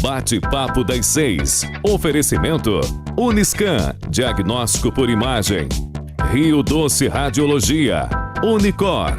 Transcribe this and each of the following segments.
Bate-papo das 6. Oferecimento Uniscan, diagnóstico por imagem. Rio Doce Radiologia. Unicor.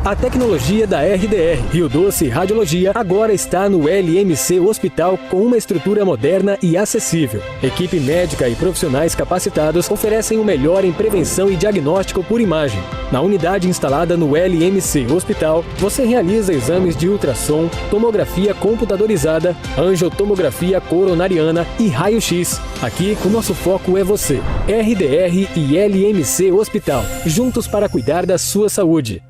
A tecnologia da RDR Rio Doce Radiologia agora está no LMC Hospital com uma estrutura moderna e acessível. Equipe médica e profissionais capacitados oferecem o melhor em prevenção e diagnóstico por imagem. Na unidade instalada no LMC Hospital, você realiza exames de ultrassom, tomografia computadorizada, angiotomografia coronariana e raio-x. Aqui, o nosso foco é você. RDR e LMC Hospital, juntos para cuidar da sua saúde.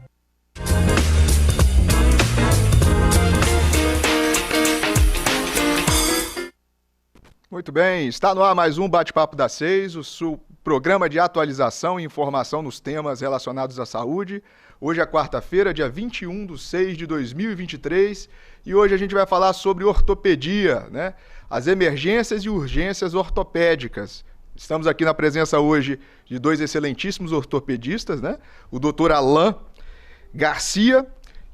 Muito bem, está no ar mais um Bate-Papo das 6, o seu programa de atualização e informação nos temas relacionados à saúde. Hoje é quarta-feira, dia 21/6/2023, e hoje a gente vai falar sobre ortopedia, né? As emergências e urgências ortopédicas. Estamos aqui na presença hoje de dois excelentíssimos ortopedistas, né? O Dr. Alain Garcia,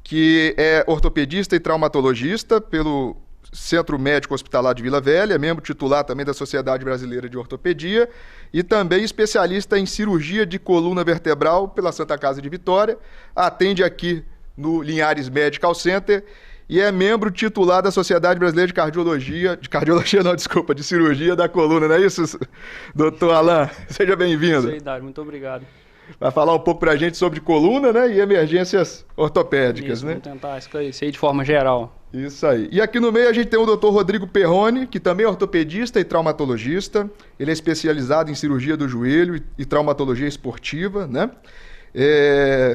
que é ortopedista e traumatologista pelo Centro Médico Hospitalar de Vila Velha, membro titular também da Sociedade Brasileira de Ortopedia e também especialista em cirurgia de coluna vertebral pela Santa Casa de Vitória, atende aqui no Linhares Medical Center e é membro titular da Sociedade Brasileira de Cirurgia da Coluna, não é isso, doutor Alain? Seja bem-vindo. Muito obrigado. Vai falar um pouco pra gente sobre coluna, né, e emergências ortopédicas, isso, né? Vamos tentar esclarecer de forma geral. Isso aí. E aqui no meio a gente tem o Dr. Rodrigo Perrone, que também é ortopedista e traumatologista. Ele é especializado em cirurgia do joelho e traumatologia esportiva, né?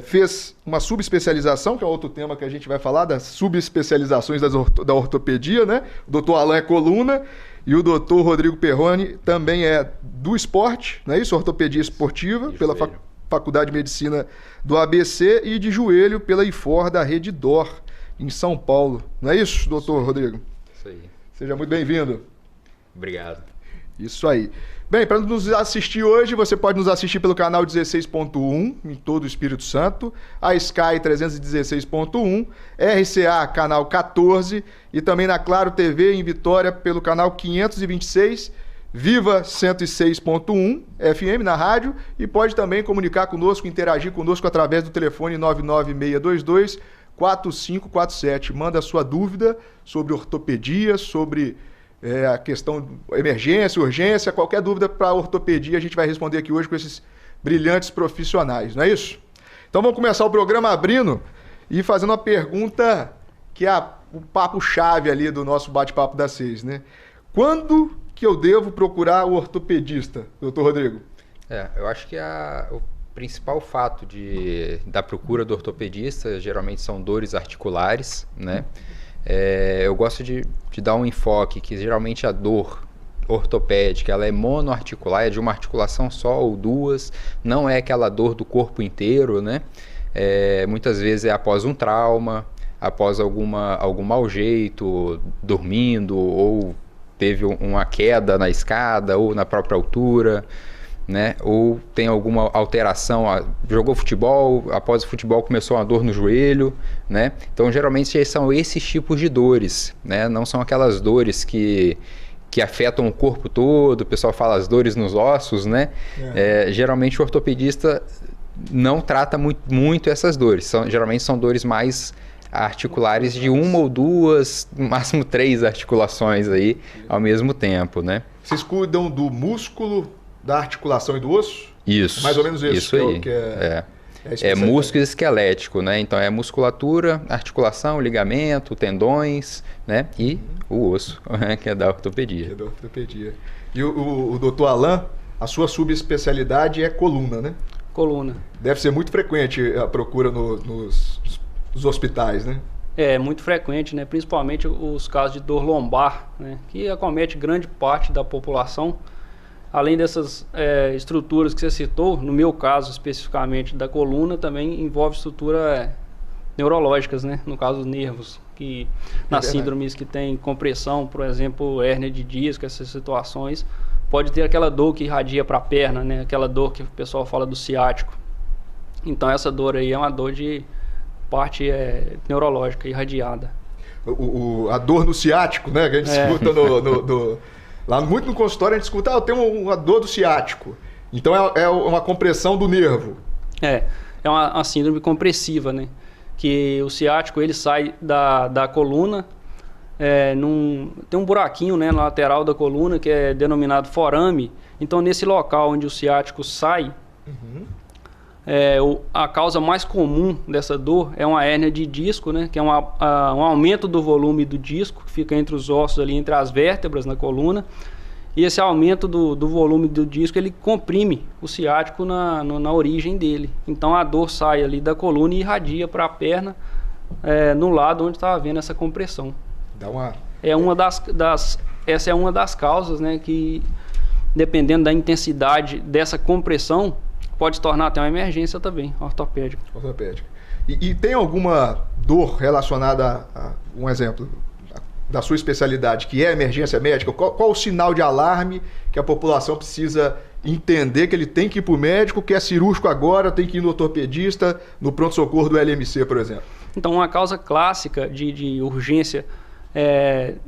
Fez uma subespecialização, que é outro tema que a gente vai falar, das subespecializações da ortopedia, né? O Dr. Alain é coluna e o Dr. Rodrigo Perrone também é do esporte, não é isso? Ortopedia esportiva, pela Faculdade de Medicina do ABC e de joelho pela IFOR da Rede DOR, em São Paulo. Não é isso, doutor Rodrigo? Isso aí. Seja muito bem-vindo. Obrigado. Isso aí. Bem, para nos assistir hoje, você pode nos assistir pelo canal 16.1 em todo o Espírito Santo, a Sky 316.1, RCA canal 14 e também na Claro TV em Vitória pelo canal 526, Viva 106.1 FM na rádio, e pode também comunicar conosco, interagir conosco através do telefone 99622-4547. Manda a sua dúvida sobre ortopedia, sobre a questão emergência, urgência, qualquer dúvida para ortopedia a gente vai responder aqui hoje com esses brilhantes profissionais, não é isso? Então vamos começar o programa abrindo e fazendo uma pergunta que é o papo-chave ali do nosso bate-papo das 6, né? Quando que eu devo procurar o ortopedista, doutor Rodrigo? Eu acho que o principal fato da procura do ortopedista geralmente são dores articulares, né? Eu gosto de dar um enfoque que geralmente a dor ortopédica ela é monoarticular, é de uma articulação só ou duas, não é aquela dor do corpo inteiro, né? Muitas vezes é após um trauma, após algum mau jeito, dormindo, ou teve uma queda na escada ou na própria altura, né? Ou tem alguma alteração, jogou futebol, após o futebol começou uma dor no joelho, né? Então geralmente são esses tipos de dores, né? Não são aquelas dores que afetam o corpo todo, o pessoal fala as dores nos ossos, né? Geralmente o ortopedista não trata muito essas dores, geralmente são dores mais articulares de uma ou duas, no máximo 3 articulações aí ao mesmo tempo, né? Vocês cuidam do músculo, da articulação e do osso? Isso. Mais ou menos isso aí. É músculo esquelético, né? Então é musculatura, articulação, ligamento, tendões, né? E o osso, que é da ortopedia. Que é da ortopedia. E o doutor Alain, a sua subespecialidade é coluna, né? Coluna. Deve ser muito frequente a procura nos hospitais, né? Muito frequente, né? Principalmente os casos de dor lombar, né? Que acomete grande parte da população. Além dessas estruturas que você citou, no meu caso especificamente da coluna, também envolve estruturas neurológicas, né? No caso, os nervos, que nas síndromes que tem compressão, por exemplo, hérnia de disco, essas situações, pode ter aquela dor que irradia para a perna, né? Aquela dor que o pessoal fala do ciático. Então essa dor aí é uma dor de parte neurológica irradiada. a dor no ciático, né? Que a gente escuta lá muito no consultório, a gente escuta, eu tenho uma dor do ciático. Então é uma compressão do nervo. É uma síndrome compressiva, né? Que o ciático ele sai da coluna, tem um buraquinho, né, na lateral da coluna que é denominado forame. Então nesse local onde o ciático sai, a causa mais comum dessa dor é uma hérnia de disco, né, que é um aumento do volume do disco que fica entre os ossos ali, entre as vértebras na coluna. E esse aumento do volume do disco, ele comprime o ciático na origem dele. Então a dor sai ali da coluna e irradia para a perna, no lado onde está havendo essa compressão. Essa é uma das causas, né, que dependendo da intensidade dessa compressão, pode se tornar até uma emergência também, ortopédica. E tem alguma dor relacionada a um exemplo da sua especialidade, que é emergência médica? Qual o sinal de alarme que a população precisa entender que ele tem que ir para o médico, que é cirúrgico agora, tem que ir no ortopedista, no pronto-socorro do LMC, por exemplo? Então, uma causa clássica de urgência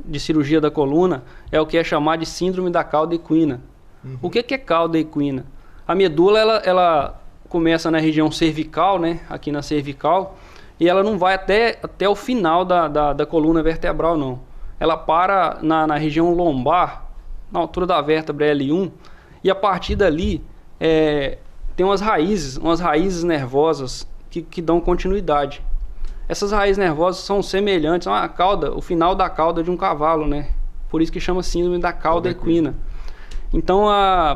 de cirurgia da coluna é o que é chamado de síndrome da cauda equina. O que é cauda equina? A medula ela começa na região cervical, né, aqui na cervical, e ela não vai até o final da coluna vertebral, não. Ela para na região lombar, na altura da vértebra L1, e a partir dali tem umas raízes nervosas que dão continuidade. Essas raízes nervosas são semelhantes a o final da cauda de um cavalo, né? Por isso que chama síndrome da cauda equina. Então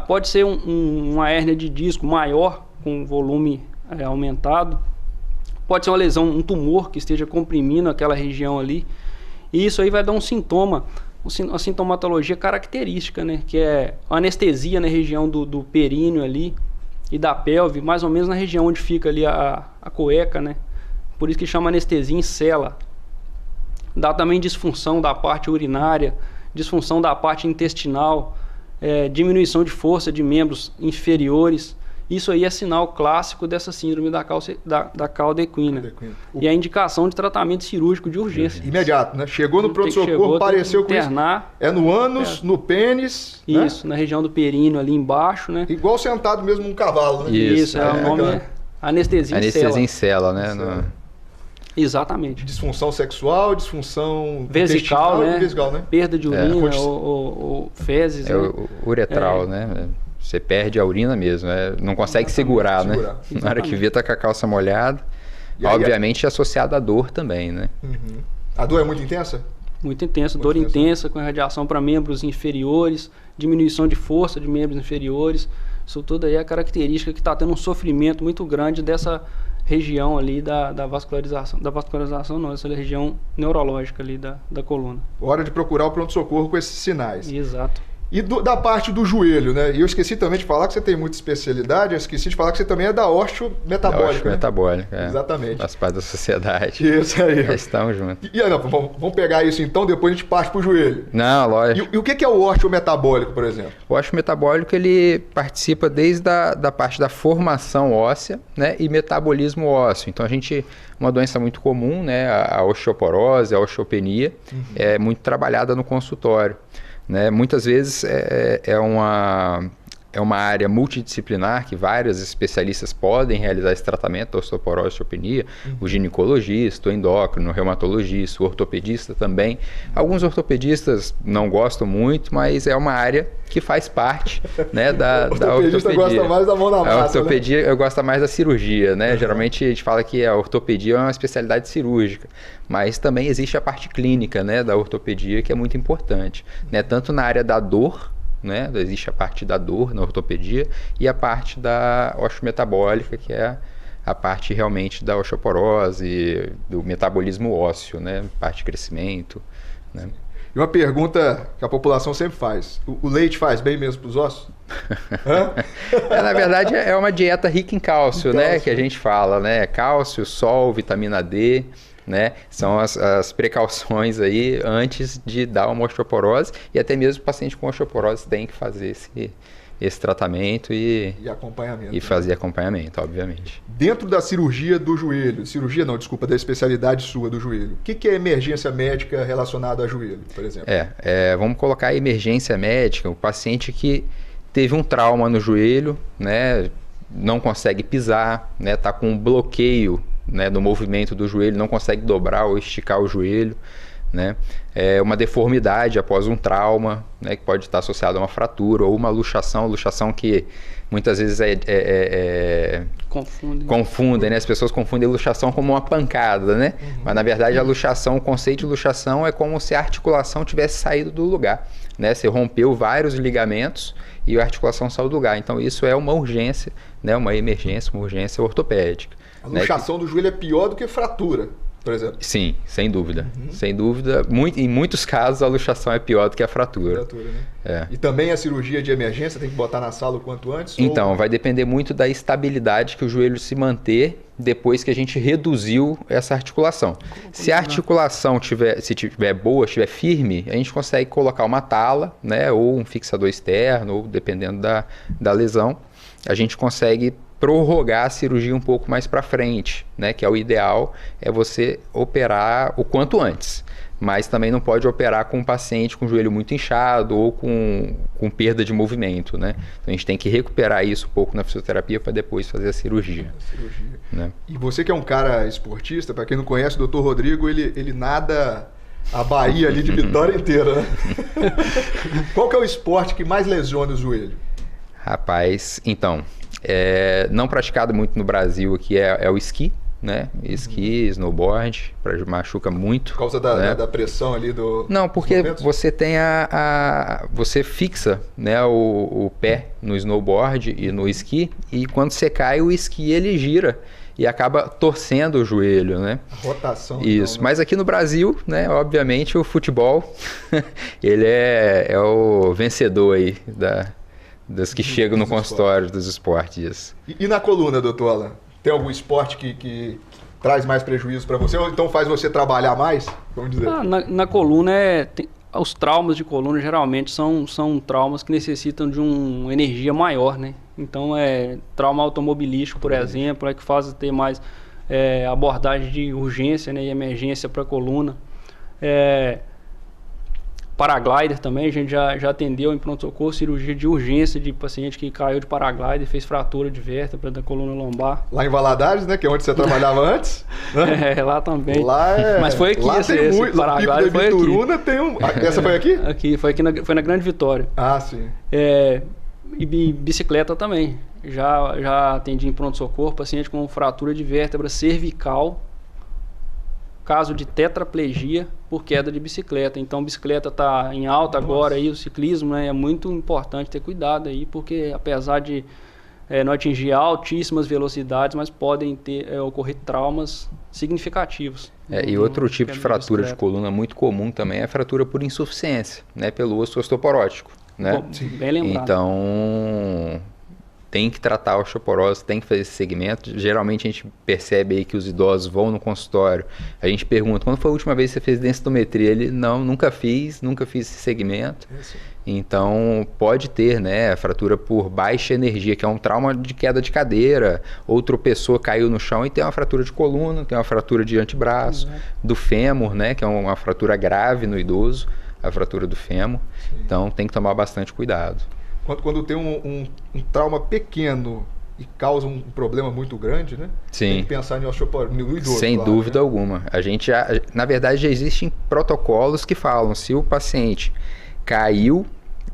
pode ser uma hérnia de disco maior, com volume aumentado, pode ser uma lesão, um tumor que esteja comprimindo aquela região ali, e isso aí vai dar um sintoma, uma sintomatologia característica, né? Que é anestesia na região do períneo ali e da pelve, mais ou menos na região onde fica ali a cueca, né? Por isso que chama anestesia em cela. Dá também disfunção da parte urinária, disfunção da parte intestinal, diminuição de força de membros inferiores. Isso aí é sinal clássico dessa síndrome da cauda equina. E a indicação de tratamento cirúrgico de urgência. Imediato, né? Chegou no pronto-socorro, apareceu com isso. É no ânus, no pênis. Isso, né? Na região do períneo ali embaixo, né? Igual sentado mesmo num cavalo, né? Isso, o nome é anestesia em cela. Anestesia em cela, né? Exatamente. Disfunção sexual, disfunção vesical, né? Perda de urina ou fezes. Uretral, né? Você perde a urina mesmo, não consegue segurar, né? Exatamente. Na hora que vê, tá com a calça molhada. Obviamente associada à dor também, né? A dor é muito intensa? Muito intensa, dor intensa, com irradiação para membros inferiores, diminuição de força de membros inferiores. Isso tudo aí é característica que está tendo um sofrimento muito grande dessa região ali da vascularização. Da vascularização não, essa região neurológica ali da coluna. Hora de procurar o pronto-socorro com esses sinais. Exato. E da parte do joelho, né? E eu esqueci também de falar que você tem muita especialidade, eu esqueci de falar que você também é da osteometabólica. Osteometabólica, Exatamente. Faz parte da sociedade. Isso aí. Já estamos juntos. Vamos pegar isso então, depois a gente parte pro joelho. Não, lógico. E o que é o osteometabólico, por exemplo? O osteometabólico, ele participa desde da parte da formação óssea, né? E metabolismo ósseo. Então uma doença muito comum, né? A osteoporose, a osteopenia, é muito trabalhada no consultório. Né? Muitas vezes é uma área multidisciplinar que vários especialistas podem realizar esse tratamento da osteoporose e osteopenia, o ginecologista, o endócrino, o reumatologista, o ortopedista também. Alguns ortopedistas não gostam muito, mas é uma área que faz parte, né, da ortopedia. O ortopedista gosta mais da mão na massa, a ortopedia, né? Gosta mais da cirurgia, né? Geralmente a gente fala que a ortopedia é uma especialidade cirúrgica, mas também existe a parte clínica, né, da ortopedia, que é muito importante, né? Tanto na área da dor, né? Existe a parte da dor na ortopedia e a parte da osteometabólica, que é a parte realmente da osteoporose, do metabolismo ósseo, né? Parte de crescimento, né? E uma pergunta que a população sempre faz: o leite faz bem mesmo para os ossos? Na verdade é uma dieta rica em cálcio, né? Que a gente fala, né? Cálcio, sol, vitamina D, né? São as precauções aí antes de dar uma osteoporose, e até mesmo o paciente com osteoporose tem que fazer esse tratamento e acompanhamento. E fazer acompanhamento, obviamente. Dentro da cirurgia do joelho, da especialidade sua do joelho, o que é emergência médica relacionada a joelho, por exemplo? Vamos colocar a emergência médica, o paciente que teve um trauma no joelho, né, não consegue pisar, né, tá com um bloqueio, né, no movimento do joelho, não consegue dobrar ou esticar o joelho, né? Uma deformidade após um trauma, né, que pode estar associado a uma fratura ou uma luxação que muitas vezes confundem, né? As pessoas confundem a luxação como uma pancada, né? Mas na verdade o conceito de luxação é como se a articulação tivesse saído do lugar, né? Você rompeu vários ligamentos e a articulação saiu do lugar. Então isso é uma urgência, né? Uma urgência ortopédica. A luxação do joelho é pior do que fratura, por exemplo? Sim, sem dúvida. Sem dúvida. Em muitos casos a luxação é pior do que a fratura. Né? E também a cirurgia de emergência tem que botar na sala o quanto antes? Então, vai depender muito da estabilidade que o joelho se manter depois que a gente reduziu essa articulação. Se a articulação estiver boa, estiver firme, a gente consegue colocar uma tala, né, ou um fixador externo, ou dependendo da lesão, a gente consegue prorrogar a cirurgia um pouco mais para frente, né? Que é o ideal, é você operar o quanto antes, mas também não pode operar com um paciente com o joelho muito inchado ou com perda de movimento, né? Então a gente tem que recuperar isso um pouco na fisioterapia para depois fazer a cirurgia. Né? E você que é um cara esportista, para quem não conhece, o Dr. Rodrigo, ele nada a Bahia ali de Vitória inteira, né? Qual que é o esporte que mais lesiona o joelho? Rapaz, então, não praticado muito no Brasil aqui é o esqui, né? Esqui, snowboard, machuca muito. Por causa da pressão ali do... Não, porque você tem você fixa, né, o pé no snowboard e no esqui, e quando você cai, o esqui ele gira e acaba torcendo o joelho, né? A rotação. Isso, então, né? Mas aqui no Brasil, né, obviamente o futebol, ele é o vencedor aí das que chegam no consultório dos esportes. E na coluna, doutor Alan? Tem algum esporte que traz mais prejuízo para você? Ou então faz você trabalhar mais? Vamos dizer. Na coluna, os traumas de coluna geralmente são traumas que necessitam de uma energia maior, né? Então, trauma automobilístico, por exemplo, que faz ter mais abordagem de urgência, né, e emergência para a coluna. Paraglider também, a gente já atendeu em pronto-socorro, cirurgia de urgência de paciente que caiu de paraglider e fez fratura de vértebra da coluna lombar. Lá em Valadares, né, que é onde você trabalhava antes. Né? Lá também. Lá Mas foi aqui esse paraglider, foi Bituruna aqui. Tem um... Essa foi aqui? Aqui, foi na Grande Vitória. Ah, sim. E bicicleta também. Já atendi em pronto-socorro, paciente com fratura de vértebra cervical, caso de tetraplegia por queda de bicicleta. Então, a bicicleta está em alta agora, aí, o ciclismo, né, é muito importante ter cuidado aí, porque apesar de não atingir altíssimas velocidades, mas podem ocorrer traumas significativos. E outro tipo de fratura de coluna muito comum também é a fratura por insuficiência, né, pelo osso osteoporótico. Né? Bom, bem lembrado. Então, tem que tratar a osteoporose, tem que fazer esse segmento. Geralmente a gente percebe aí que os idosos vão no consultório, a gente pergunta, quando foi a última vez que você fez densitometria? Ele, não, nunca fiz esse segmento. Isso. Então, pode ter, né, fratura por baixa energia, que é um trauma de queda de cadeira, ou tropeçou, caiu no chão e tem uma fratura de coluna, tem uma fratura de antebraço, do fêmur, né, que é uma fratura grave no idoso, a fratura do fêmur. Sim. Então, tem que tomar bastante cuidado. Quando tem um trauma pequeno e causa um problema muito grande, né? Sim. Tem que pensar no idoso. Sem dúvida alguma. A gente na verdade, já existem protocolos que falam, se o paciente caiu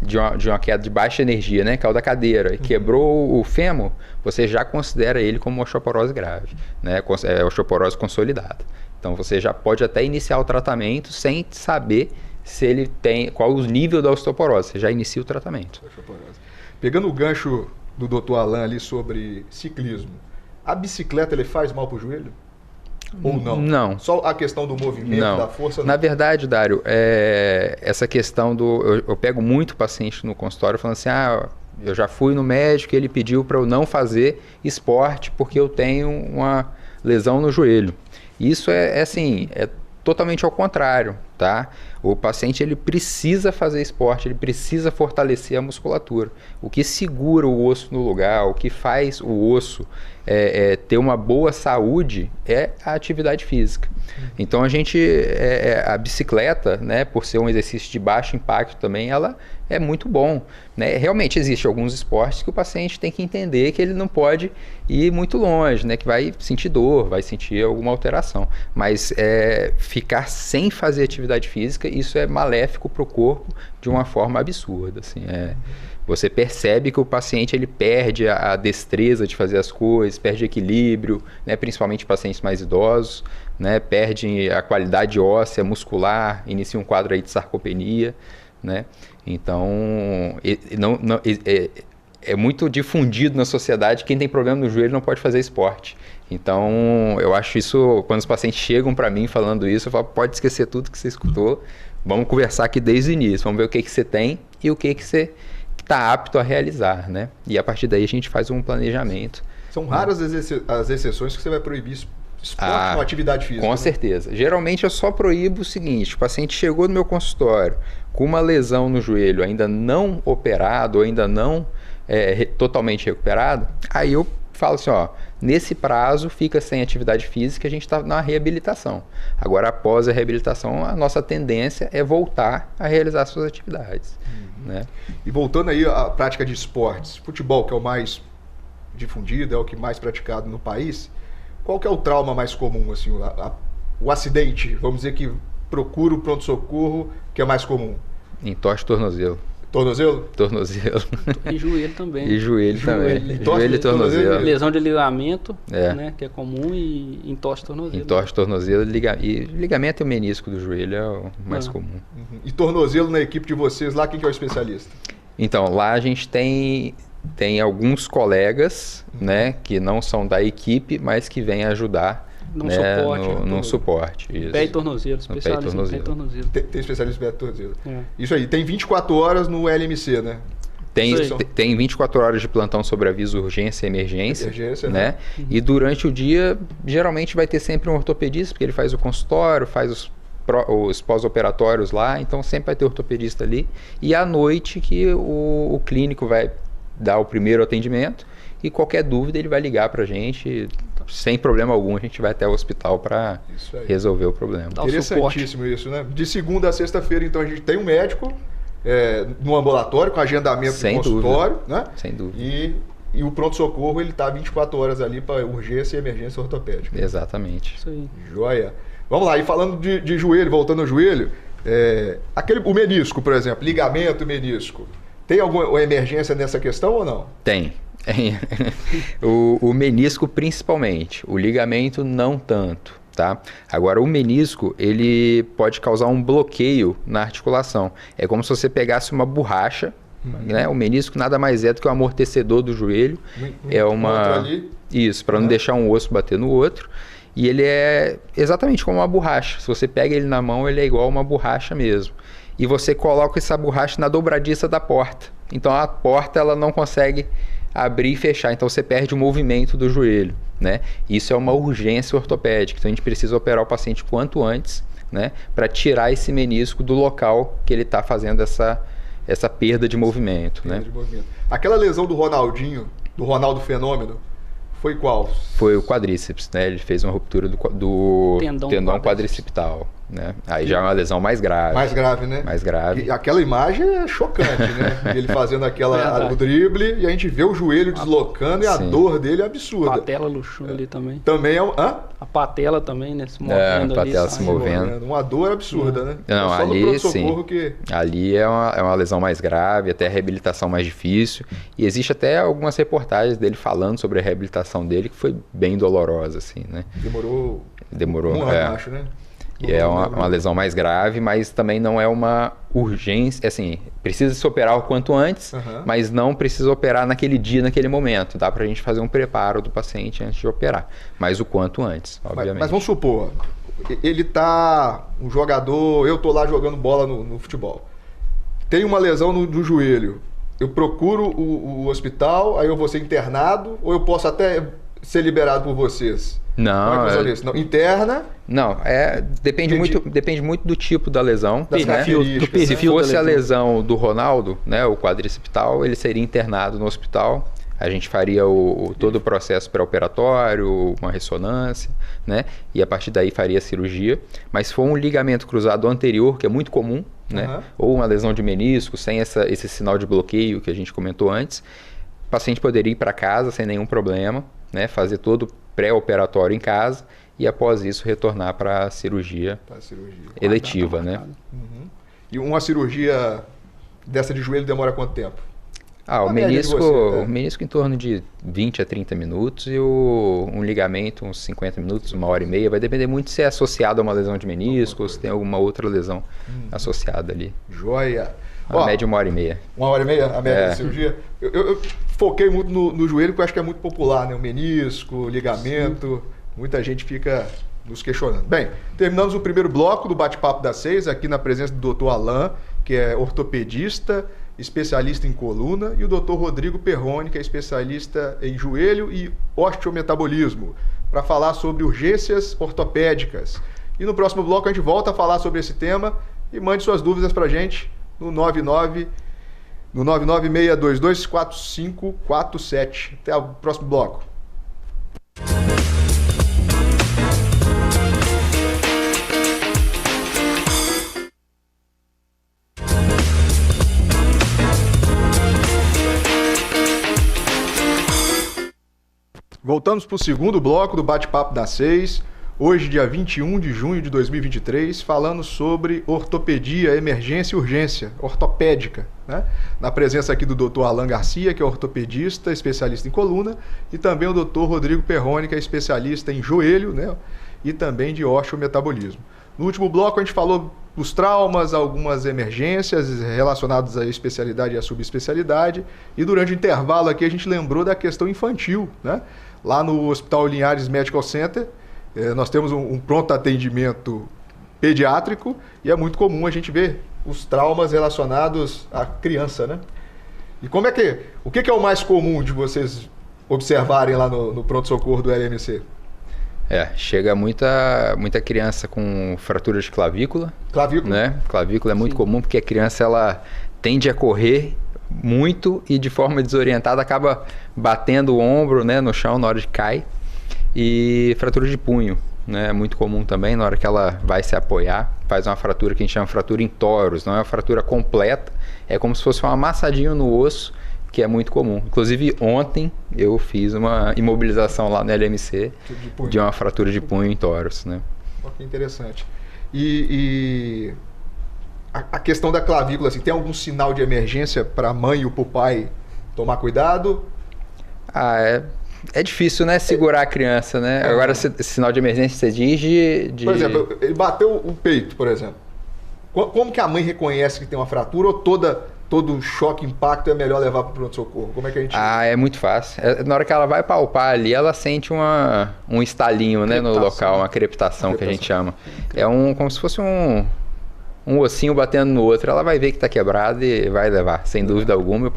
de uma queda de baixa energia, né? Caiu da cadeira e quebrou o fêmur, você já considera ele como osteoporose grave, né? Osteoporose consolidada. Então, você já pode até iniciar o tratamento sem saber se ele tem, qual o nível da osteoporose, você já inicia o tratamento. Pegando o gancho do Dr. Alan ali sobre ciclismo, a bicicleta ele faz mal para o joelho? Ou não? Não. Só a questão do movimento, da força? Não. Na verdade, Dário, essa questão eu pego muito paciente no consultório falando assim, eu já fui no médico e ele pediu para eu não fazer esporte porque eu tenho uma lesão no joelho. Isso é totalmente ao contrário, tá? O paciente ele precisa fazer esporte, ele precisa fortalecer a musculatura. O que segura o osso no lugar, o que faz o osso ter uma boa saúde é a atividade física. Então a bicicleta, né, por ser um exercício de baixo impacto também, ela é muito bom, né? Realmente existem alguns esportes que o paciente tem que entender que ele não pode ir muito longe, né, que vai sentir dor, vai sentir alguma alteração. Mas ficar sem fazer atividade física, isso é maléfico para o corpo de uma forma absurda, assim, Você percebe que o paciente ele perde a destreza de fazer as coisas, perde equilíbrio, né, principalmente pacientes mais idosos, né, perde a qualidade óssea, muscular, inicia um quadro aí de sarcopenia, né? Então, é muito difundido na sociedade que quem tem problema no joelho não pode fazer esporte. Então, eu acho isso, quando os pacientes chegam para mim falando isso, eu falo, pode esquecer tudo que você escutou, vamos conversar aqui desde o início, vamos ver o que você tem e o que você está apto a realizar, né? E a partir daí a gente faz um planejamento. São raras as exceções que você vai proibir esporte ou atividade física. Com certeza. Geralmente eu só proíbo o seguinte, o paciente chegou no meu consultório com uma lesão no joelho ainda não operado, ainda não totalmente recuperado, aí eu falo assim, nesse prazo fica sem atividade física, a gente está na reabilitação. Agora, após a reabilitação, a nossa tendência é voltar a realizar suas atividades. Né? E voltando aí à prática de esportes, futebol, que é o mais difundido, é o que mais praticado no país, qual que é o trauma mais comum, assim, o acidente, vamos dizer que procura o pronto-socorro, que é mais comum? Entorse tornozelo. Tornozelo? Tornozelo. E joelho também. E joelho também. Joelho e tornozelo. Lesão de ligamento, né, que é comum, e entorse tornozelo. Entorse tornozelo e ligamento e o menisco do joelho é o mais comum. E tornozelo na equipe de vocês lá, quem que é o especialista? Então, lá a gente tem alguns colegas, né, que não são da equipe, mas que vêm ajudar no suporte. Isso. Pé e tornozelo, especialista em pé e tornozelo. Tem especialista em pé e tornozelo. Isso aí, tem 24 horas no LMC, né? Tem 24 horas de plantão sobre aviso, urgência e emergência, né? E durante o dia, geralmente vai ter sempre um ortopedista, porque ele faz o consultório, faz os pós-operatórios lá, então sempre vai ter ortopedista ali. E à noite que o clínico vai dar o primeiro atendimento e qualquer dúvida ele vai ligar pra gente, sem problema algum, a gente vai até o hospital para resolver o problema. Interessantíssimo isso, né? De segunda a sexta-feira, então, a gente tem um médico no ambulatório, com agendamento no consultório, né? Sem dúvida. E o pronto-socorro, ele está 24 horas ali para urgência e emergência ortopédica. Exatamente. Isso aí. Joia. Vamos lá, e falando de joelho, voltando ao joelho, o menisco, por exemplo, ligamento e menisco, tem alguma emergência nessa questão ou não? Tem. O menisco principalmente, o ligamento não tanto, tá? Agora o menisco, ele pode causar um bloqueio na articulação. É como se você pegasse uma borracha, né? O menisco nada mais é do que o amortecedor do joelho. Isso, para não deixar um osso bater no outro. E ele é exatamente como uma borracha. Se você pega ele na mão, ele é igual uma borracha mesmo. E você coloca essa borracha na dobradiça da porta. Então a porta ela não consegue abrir e fechar, então você perde o movimento do joelho, né? Isso é uma urgência ortopédica, então a gente precisa operar o paciente quanto antes, né? Para tirar esse menisco do local que ele está fazendo essa perda de movimento, né? Aquela lesão do Ronaldinho, do Ronaldo Fenômeno, foi qual? Foi o quadríceps, né? Ele fez uma ruptura do tendão quadricipital, né? Aí já é uma lesão mais grave. Mais grave, né? Mais grave. E aquela imagem é chocante, né? Ele fazendo o drible e a gente vê o joelho deslocando e a dor dele é absurda. A patela luxou ali também. Também é a patela também, né? Se movendo a patela se movendo. Uma dor absurda, né? Não, só ali sim. Ali é uma lesão mais grave, até a reabilitação mais difícil. E existe até algumas reportagens dele falando sobre a reabilitação dele, que foi bem dolorosa, assim, né? Demorou um ano, acho, né? E é uma lesão mais grave, mas também não é uma urgência, assim, precisa se operar o quanto antes, mas não precisa operar naquele dia, naquele momento. Dá pra gente fazer um preparo do paciente antes de operar, mas o quanto antes, obviamente. Mas vamos supor, ele tá um jogador, eu tô lá jogando bola no futebol, tem uma lesão no joelho, eu procuro o hospital, aí eu vou ser internado, ou eu posso até ser liberado por vocês? Não, não, interna? Não, depende muito do tipo da lesão. Das características. Se fosse a lesão do Ronaldo, né, o quadricipital, ele seria internado no hospital. A gente faria todo o processo pré-operatório, uma ressonância, né? E a partir daí faria a cirurgia. Mas se for um ligamento cruzado anterior, que é muito comum, né? Ou uma lesão de menisco, sem esse sinal de bloqueio que a gente comentou antes, o paciente poderia ir para casa sem nenhum problema, né? Fazer todo o pré-operatório em casa e após isso retornar para a cirurgia eletiva, né? E uma cirurgia dessa de joelho demora quanto tempo? O menisco em torno de 20 a 30 minutos e um ligamento uns 50 minutos, 1h30. Vai depender muito se é associado a uma lesão de menisco ou se tem alguma outra lesão associada ali. Joia! A média 1h30. 1h30 a média da cirurgia? Eu foquei muito no joelho, porque eu acho que é muito popular, né? O menisco, o ligamento, muita gente fica nos questionando. Bem, terminamos o primeiro bloco do Bate-Papo das 6, aqui na presença do Dr. Alain, que é ortopedista, especialista em coluna, e o Dr. Rodrigo Perrone, que é especialista em joelho e osteometabolismo, para falar sobre urgências ortopédicas. E no próximo bloco a gente volta a falar sobre esse tema e mande suas dúvidas para a gente no 996224547. Até o próximo bloco. Voltamos para o segundo bloco do Bate-Papo das 6, hoje dia 21 de junho de 2023, falando sobre ortopedia, emergência e urgência ortopédica, né? Na presença aqui do Dr. Alain Garcia, que é ortopedista, especialista em coluna, e também o Dr. Rodrigo Perrone, que é especialista em joelho, né? E também de osteometabolismo. No último bloco a gente falou dos traumas, algumas emergências relacionadas à especialidade e à subespecialidade, e durante o intervalo aqui a gente lembrou da questão infantil, né? Lá no Hospital Linhares Medical Center, nós temos um pronto atendimento pediátrico e é muito comum a gente ver os traumas relacionados à criança, né? E o que é o mais comum de vocês observarem lá no pronto-socorro do LMC? Chega muita criança com fratura de clavícula. Clavícula? Né? Clavícula é muito comum porque a criança ela tende a correr muito e de forma desorientada acaba batendo o ombro, né, no chão na hora de cair. E fratura de punho, né, é muito comum também na hora que ela vai se apoiar, faz uma fratura que a gente chama de fratura em toros, não é uma fratura completa, é como se fosse um amassadinho no osso, que é muito comum. Inclusive ontem eu fiz uma imobilização lá no LMC de uma fratura de punho em toros, né. Que interessante. E a questão da clavícula, assim, tem algum sinal de emergência para a mãe ou para o pai tomar cuidado? É difícil, né, segurar a criança, né? Agora, esse sinal de emergência você diz de... Por exemplo, ele bateu o peito, por exemplo. Como que a mãe reconhece que tem uma fratura ou todo choque, impacto é melhor levar para o pronto-socorro? Como é que a gente... é muito fácil. Na hora que ela vai palpar ali, ela sente um estalinho, né, no local, uma crepitação que a gente chama. É como se fosse um ossinho batendo no outro, ela vai ver que está quebrado e vai levar, sem dúvida alguma.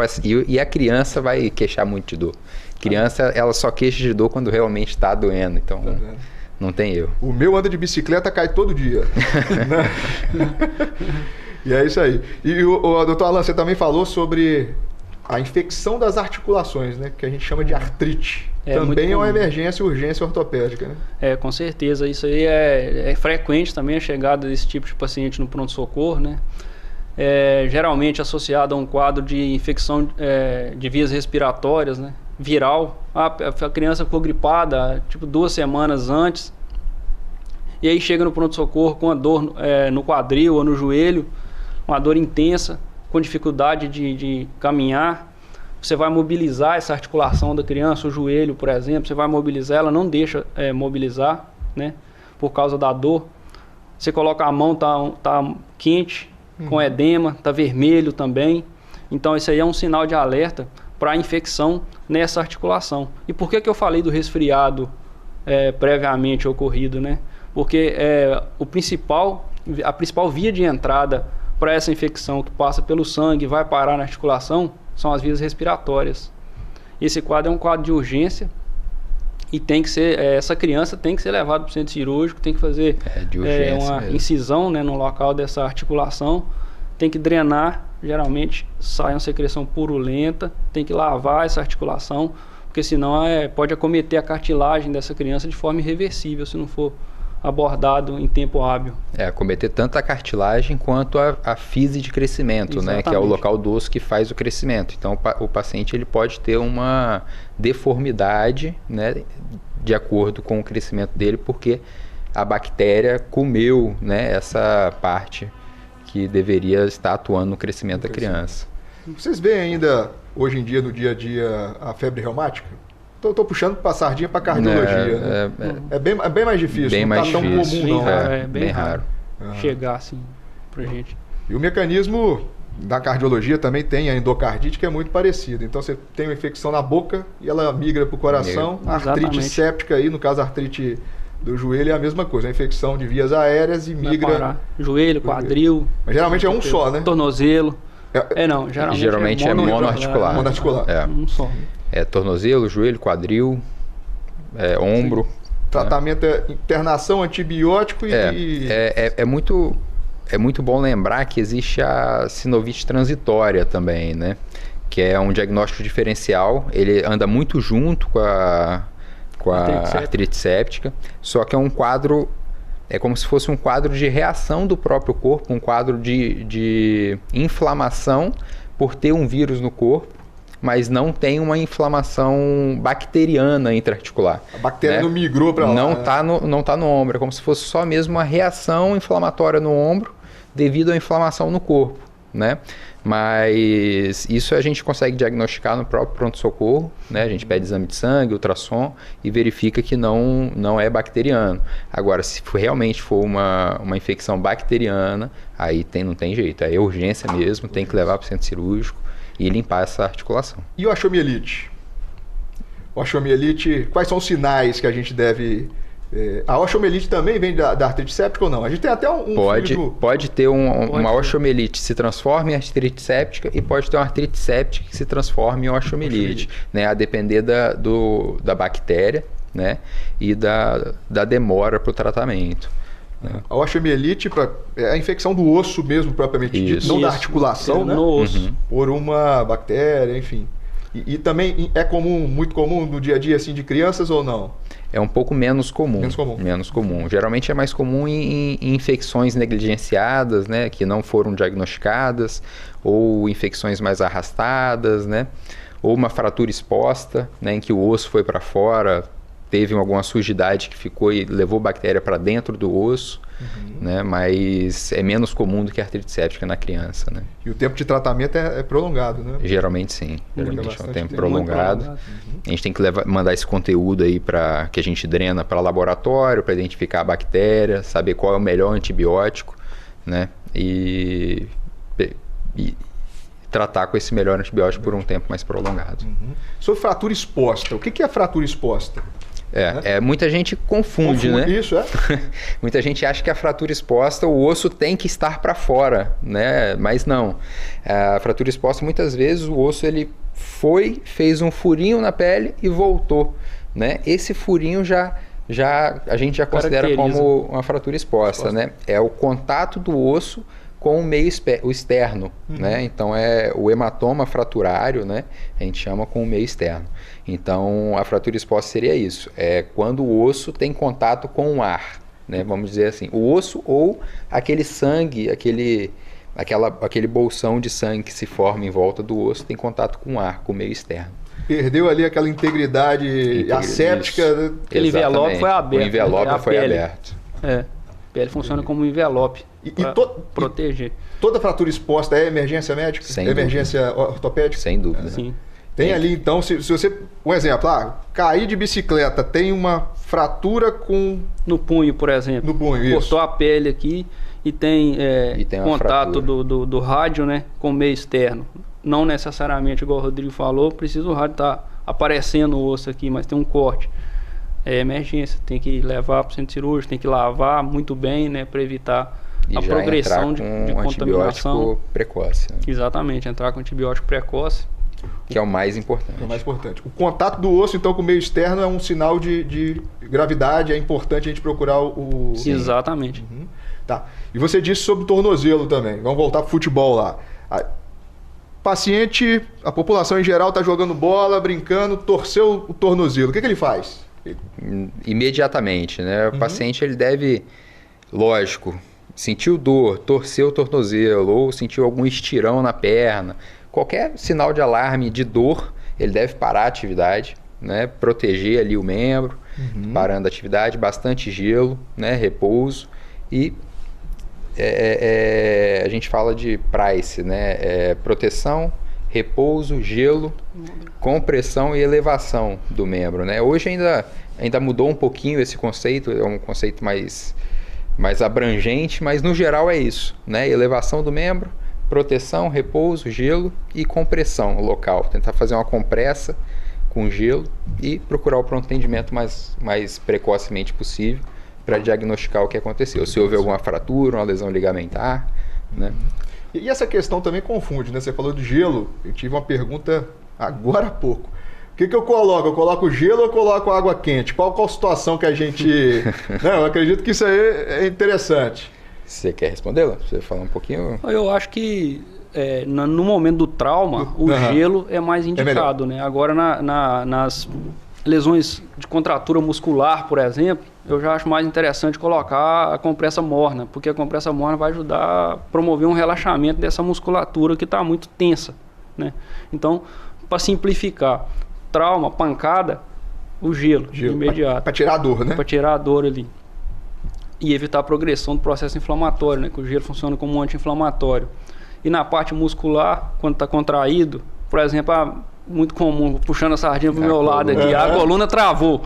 E a criança vai queixar muito de dor. Criança, ela só queixa de dor quando realmente está doendo, então não tem erro. O meu anda de bicicleta, cai todo dia. E é isso aí. E o doutor Alain, você também falou sobre a infecção das articulações, né? Que a gente chama de artrite. Também é uma emergência e urgência ortopédica, né? Com certeza. Isso aí é frequente também a chegada desse tipo de paciente no pronto-socorro, né? Geralmente associado a um quadro de infecção de vias respiratórias, né? Viral. A criança ficou gripada, 2 semanas antes. E aí chega no pronto-socorro com a dor no quadril ou no joelho, uma dor intensa, com dificuldade de caminhar. Você vai mobilizar essa articulação da criança, o joelho, por exemplo, você vai mobilizar, ela não deixa mobilizar, né, por causa da dor. Você coloca a mão, tá quente, com edema, tá vermelho também. Então isso aí é um sinal de alerta para a infecção nessa articulação. E por que eu falei do resfriado previamente ocorrido, né? Porque a principal via de entrada para essa infecção que passa pelo sangue e vai parar na articulação são as vias respiratórias. Esse quadro é um quadro de urgência E tem que ser, essa criança tem que ser levada para o centro cirúrgico, tem que fazer de urgência uma mesmo. incisão, né, no local dessa articulação, tem que drenar, geralmente sai uma secreção purulenta, tem que lavar essa articulação, porque senão pode acometer a cartilagem dessa criança de forma irreversível, se não for abordado em tempo hábil. Acometer tanto a cartilagem quanto a fise de crescimento, né, que é o local do osso que faz o crescimento. Então o paciente ele pode ter uma deformidade, né, de acordo com o crescimento dele, porque a bactéria comeu, né, essa parte que deveria estar atuando no crescimento da criança. Vocês veem ainda, hoje em dia, no dia a dia, a febre reumática? Estou puxando a sardinha para cardiologia. É bem mais difícil, bem não mais está tão difícil, comum, não. É bem raro chegar assim pra gente. E o mecanismo da cardiologia também tem a endocardite, que é muito parecido. Então você tem uma infecção na boca e ela migra para o coração. A artrite séptica aí, no caso a artrite do joelho, é a mesma coisa. A infecção de vias aéreas e migra... Joelho, quadril... Mas geralmente é um só, né? Tornozelo. Geralmente é monoarticular. Um só. Tornozelo, joelho, quadril, ombro. Sim. Tratamento é internação, antibiótico e... É muito bom lembrar que existe a sinovite transitória também, né? Que é um diagnóstico diferencial. Ele anda muito junto com a artrite séptica, só que é um quadro... É como se fosse um quadro de reação do próprio corpo, um quadro de inflamação por ter um vírus no corpo, mas não tem uma inflamação bacteriana intraarticular. A bactéria não migrou para lá. Não tá no ombro, é como se fosse só mesmo uma reação inflamatória no ombro devido à inflamação no corpo, né? Mas isso a gente consegue diagnosticar no próprio pronto-socorro, né? A gente pede exame de sangue, ultrassom e verifica que não é bacteriano. Agora, se realmente for uma infecção bacteriana, aí não tem jeito, aí é urgência mesmo, tem que levar para o centro cirúrgico e limpar essa articulação. E o osteomielite? O osteomielite, quais são os sinais que a gente deve... A osteomielite também vem da artrite séptica ou não? A gente tem até Pode ter uma osteomielite que se transforma em artrite séptica e pode ter uma artrite séptica que se transforma em osteomielite, né? A depender da bactéria, né? E da demora para o tratamento. Né? A osteomielite é a infecção do osso mesmo, propriamente dito, não da articulação, né? No osso. Por uma bactéria, enfim. E também é muito comum no dia a dia assim, de crianças ou não? É um pouco menos comum. Menos comum. Geralmente é mais comum em infecções negligenciadas, né, que não foram diagnosticadas, ou infecções mais arrastadas, né, ou uma fratura exposta, né, em que o osso foi para fora, teve alguma sujidade que ficou e levou bactéria para dentro do osso, né, mas é menos comum do que a artrite séptica na criança, né. E o tempo de tratamento é prolongado, né? Geralmente sim. Geralmente é um tempo prolongado. A gente tem que mandar esse conteúdo aí que a gente drena para laboratório, para identificar a bactéria, saber qual é o melhor antibiótico, né, e tratar com esse melhor antibiótico por um tempo mais prolongado. Sobre fratura exposta, o que é fratura exposta? Muita gente confunde, né? Isso, Muita gente acha que a fratura exposta, o osso tem que estar para fora, né? Mas não. A fratura exposta, muitas vezes, o osso ele fez um furinho na pele e voltou, né? Esse furinho a gente já considera como uma fratura exposta, né? É o contato do osso com o meio externo, né? Então é o hematoma fraturário, né? A gente chama com o meio externo. Então a fratura exposta seria isso, é quando o osso tem contato com o ar, né? Vamos dizer assim, o osso ou aquele sangue, aquele bolsão de sangue que se forma em volta do osso tem contato com o ar, com o meio externo. Perdeu ali aquela integridade asséptica. Aquele envelope foi aberto. O envelope foi aberto. A pele funciona como um envelope. Proteger. Toda fratura exposta é emergência médica? Sem emergência ortopédica? Sem dúvida. Sim. Tem ali, então, se você... Um exemplo, cair de bicicleta, tem uma fratura com... No punho, por exemplo. No punho, isso. Cortou a pele aqui e tem contato do rádio, né, com o meio externo. Não necessariamente, igual o Rodrigo falou, precisa o rádio estar aparecendo o osso aqui, mas tem um corte. É emergência, tem que levar para o centro cirúrgico, tem que lavar muito bem, né, para evitar a progressão de contaminação. Antibiótico precoce. Né? Exatamente, entrar com antibiótico precoce que é o mais importante. É o mais importante. O contato do osso, então, com o meio externo é um sinal de gravidade, é importante a gente procurar o... Exatamente. Uhum. Tá. E você disse sobre o tornozelo também. Vamos voltar para o futebol lá. Paciente, a população em geral está jogando bola, brincando, torceu o tornozelo. O que ele faz? Imediatamente, né? O paciente ele deve, lógico, sentiu dor, torceu o tornozelo ou sentiu algum estirão na perna, qualquer sinal de alarme de dor, ele deve parar a atividade, né? Proteger ali o membro, parando a atividade, bastante gelo, né? Repouso e a gente fala de price, né? Proteção, repouso, gelo, compressão e elevação do membro, né? Hoje ainda mudou um pouquinho esse conceito, é um conceito mais abrangente, mas no geral é isso, né? Elevação do membro, proteção, repouso, gelo e compressão local. Tentar fazer uma compressa com gelo e procurar o pronto atendimento mais precocemente possível para diagnosticar o que aconteceu. Se houve alguma fratura, uma lesão ligamentar, né? E essa questão também confunde, né? Você falou de gelo, eu tive uma pergunta agora há pouco. O que eu coloco? Eu coloco gelo ou eu coloco água quente? Qual a situação que a gente... Não, eu acredito que isso aí é interessante. Você quer respondê-la? Você falar um pouquinho? Eu acho que no momento do trauma, o gelo é mais indicado, né? Agora, nas lesões de contratura muscular, por exemplo, eu já acho mais interessante colocar a compressa morna, porque a compressa morna vai ajudar a promover um relaxamento dessa musculatura que está muito tensa, né? Então, para simplificar, trauma, pancada, o gelo. Imediato. Para tirar a dor, né? Para tirar a dor ali. E evitar a progressão do processo inflamatório, né? Que o gelo funciona como um anti-inflamatório. E na parte muscular, quando está contraído, por exemplo, muito comum, puxando a sardinha para o meu lado aqui, a coluna travou.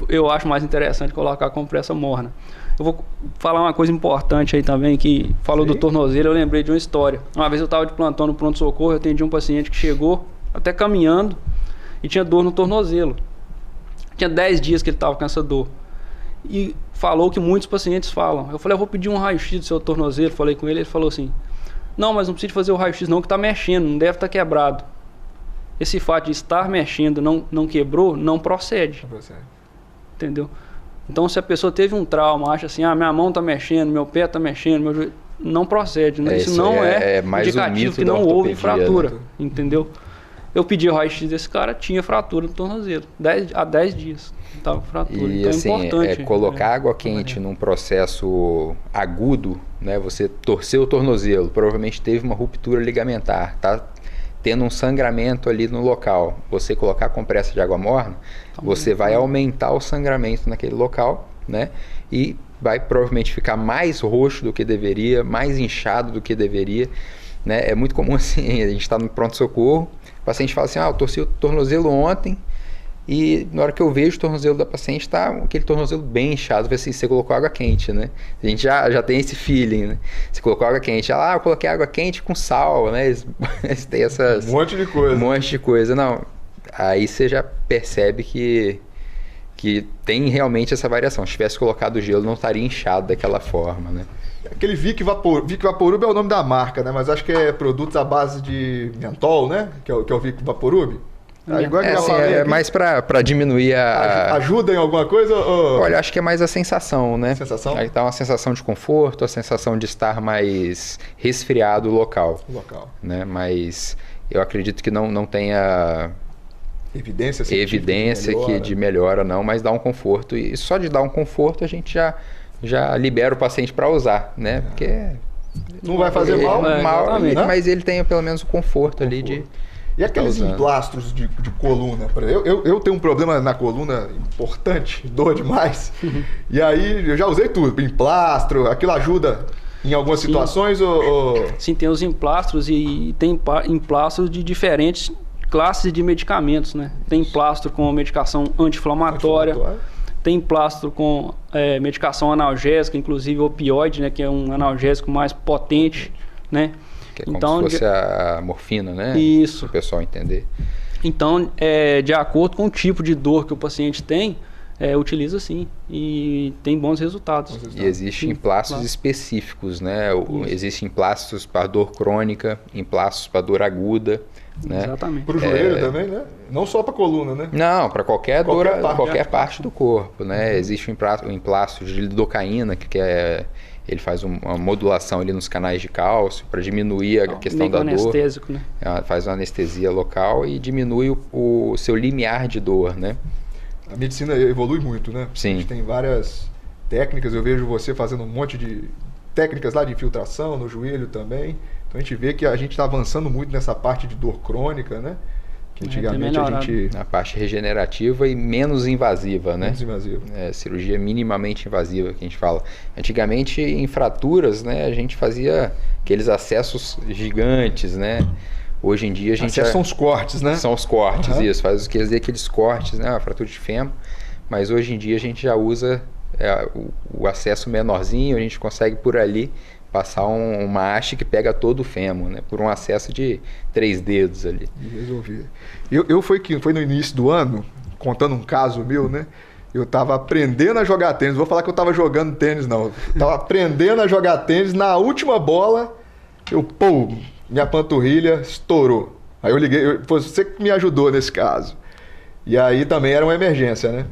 Eu acho mais interessante colocar a compressa morna. Eu vou falar uma coisa importante aí também, que falou do tornozelo, eu lembrei de uma história. Uma vez eu estava de plantão no pronto-socorro, eu atendi um paciente que chegou até caminhando e tinha dor no tornozelo. Tinha 10 dias que ele estava com essa dor. E falou que muitos pacientes falam. Eu falei, eu vou pedir um raio-x do seu tornozelo. Falei com ele falou assim, não, mas não precisa fazer o raio-x não, que está mexendo, não deve estar quebrado. Esse fato de estar mexendo não quebrou, não procede. Entendeu? Então, se a pessoa teve um trauma, acha assim, minha mão está mexendo, meu pé está mexendo, meu joelho, não procede. Né? Isso não é indicativo que não houve fratura, entendeu? Eu pedi o raio-x desse cara, tinha fratura no tornozelo. Há 10 dias estava fratura. E então assim, é importante. Colocar água quente num processo agudo, né? Você torceu o tornozelo, provavelmente teve uma ruptura ligamentar, tá tendo um sangramento ali no local. Você colocar compressa de água morna, você vai aumentar o sangramento naquele local, né? E vai provavelmente ficar mais roxo do que deveria, mais inchado do que deveria, né? É muito comum assim, a gente está no pronto-socorro, o paciente fala assim, eu torci o tornozelo ontem e na hora que eu vejo o tornozelo da paciente está aquele tornozelo bem inchado, assim, você colocou água quente, né? A gente já tem esse feeling, né? Você colocou água quente, eu coloquei água quente com sal, né? Tem essas... Um monte de coisa. Um monte de coisa, não. Aí você já percebe que tem realmente essa variação. Se tivesse colocado gelo, não estaria inchado daquela forma, né? Aquele Vic Vaporub é o nome da marca, né? Mas acho que é produtos à base de mentol, né? Que é o Vic Vaporub. Igual que é mais para diminuir a... Ajuda em alguma coisa? Ou... Olha, acho que é mais a sensação, né? Sensação? Aí dá uma sensação de conforto, a sensação de estar mais resfriado local. Né? Mas eu acredito que não tenha... Evidência de melhora não, mas dá um conforto. E só de dar um conforto a gente já libera o paciente para usar, né? Porque... Não vai fazer mal, mas ele tem pelo menos o conforto ali de... E aqueles emplastros de coluna? Eu tenho um problema na coluna importante, dor demais. E aí eu já usei tudo, emplastro, aquilo ajuda em algumas situações? Sim, tem os emplastros e tem emplastros de diferentes classes de medicamentos, né? Tem emplastro com medicação anti-inflamatória, tem emplastro com medicação analgésica, inclusive opioide, né? Que é um analgésico mais potente, né? Que é como se fosse a morfina, né? Isso. Para o pessoal entender. Então, de acordo com o tipo de dor que o paciente tem, utiliza sim e tem bons resultados. E existem emplastos específicos, né? Existem emplastos para dor crônica, emplastos para dor aguda. Né? Exatamente. Para o joelho também, né? Não só para a coluna, né? Não, para qualquer parte do corpo, né? Existe o emplasto de lidocaína, ele faz uma modulação ali nos canais de cálcio para diminuir a questão da dor. Anestésico, né? Faz uma anestesia local e diminui o seu limiar de dor, né? A medicina evolui muito, né? Sim. A gente tem várias técnicas, eu vejo você fazendo um monte de técnicas lá de infiltração no joelho também. Então a gente vê que a gente está avançando muito nessa parte de dor crônica, né? Que antigamente a gente... A parte regenerativa e menos invasiva, né? Menos invasiva. Cirurgia minimamente invasiva, que a gente fala. Antigamente, em fraturas, né? A gente fazia aqueles acessos gigantes, né? Hoje em dia a gente... São os cortes, né? São os cortes, isso. Faz aqueles cortes, né? A fratura de fêmur. Mas hoje em dia a gente já usa o acesso menorzinho, a gente consegue por ali passar uma haste que pega todo o fêmur, né? Por um acesso de 3 dedos ali. E resolvi. Foi no início do ano, contando um caso meu, né? Eu tava aprendendo a jogar tênis. Não vou falar que eu tava jogando tênis, não. Eu tava aprendendo a jogar tênis. Na última bola, minha panturrilha estourou. Aí eu liguei, foi você que me ajudou nesse caso. E aí também era uma emergência, né?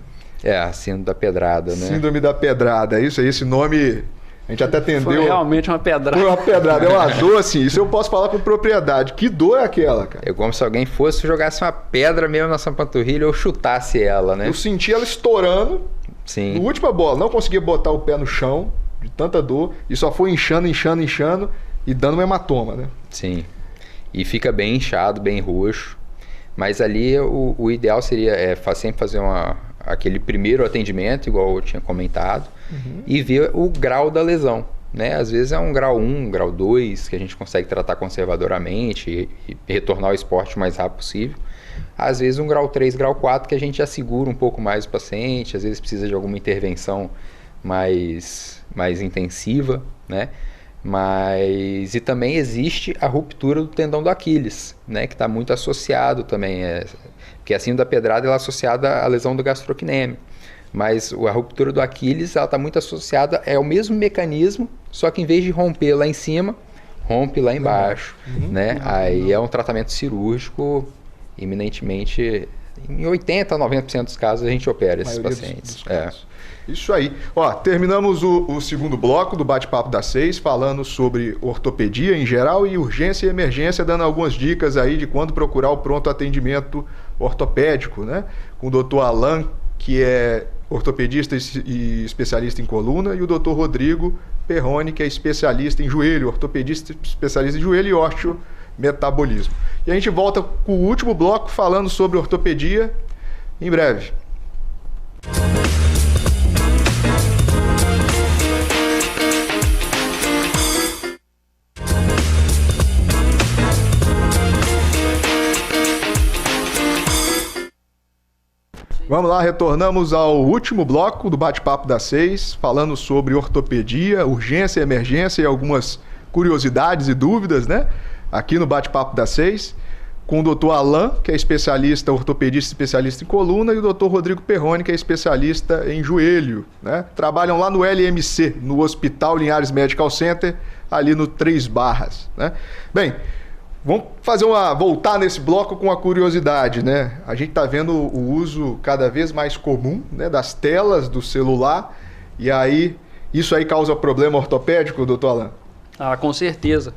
A síndrome da pedrada, né? Síndrome da pedrada, é isso aí, esse nome... A gente até atendeu... Foi realmente uma pedrada. Foi uma pedrada, é uma dor assim, isso eu posso falar com propriedade. Que dor é aquela, cara? É como se alguém jogasse uma pedra mesmo na sua panturrilha ou chutasse ela, né? Eu senti ela estourando. Sim. Na última bola, não conseguia botar o pé no chão, de tanta dor, e só foi inchando e dando um hematoma, né? Sim. E fica bem inchado, bem roxo. Mas ali o ideal seria sempre fazer aquele primeiro atendimento, igual eu tinha comentado, e ver o grau da lesão, né? Às vezes é um grau 1, grau 2, que a gente consegue tratar conservadoramente e retornar ao esporte o mais rápido possível. Às vezes um grau 3, grau 4, que a gente assegura um pouco mais o paciente, às vezes precisa de alguma intervenção mais intensiva, né? E também existe a ruptura do tendão do Aquiles, né? Que está muito associado também, porque a síndrome da pedrada ela é associada à lesão do gastrocnêmio. Mas a ruptura do Aquiles está muito associada, é o mesmo mecanismo, só que em vez de romper lá em cima, rompe lá embaixo, né? Aí é um tratamento cirúrgico, eminentemente, em 80% a 90% dos casos a gente opera esses pacientes. Isso aí. Terminamos o segundo bloco do Bate-Papo das 6, falando sobre ortopedia em geral e urgência e emergência, dando algumas dicas aí de quando procurar o pronto atendimento ortopédico, né? Com o Dr. Alan, que é ortopedista e especialista em coluna, e o Dr. Rodrigo Perrone, que é especialista em joelho, ortopedista especialista em joelho e osteometabolismo. E a gente volta com o último bloco falando sobre ortopedia em breve. Vamos lá, retornamos ao último bloco do Bate-Papo das 6, falando sobre ortopedia, urgência, emergência e algumas curiosidades e dúvidas, né? Aqui no Bate-Papo das 6, com o Dr. Alan, que é especialista, ortopedista especialista em coluna, e o Dr. Rodrigo Perrone, que é especialista em joelho, né? Trabalham lá no LMC, no Hospital Linhares Medical Center, ali no 3 Barras, né? Bem, vamos voltar nesse bloco com uma curiosidade, né? A gente está vendo o uso cada vez mais comum, né, das telas do celular, e aí isso aí causa problema ortopédico, doutor Alan? Com certeza,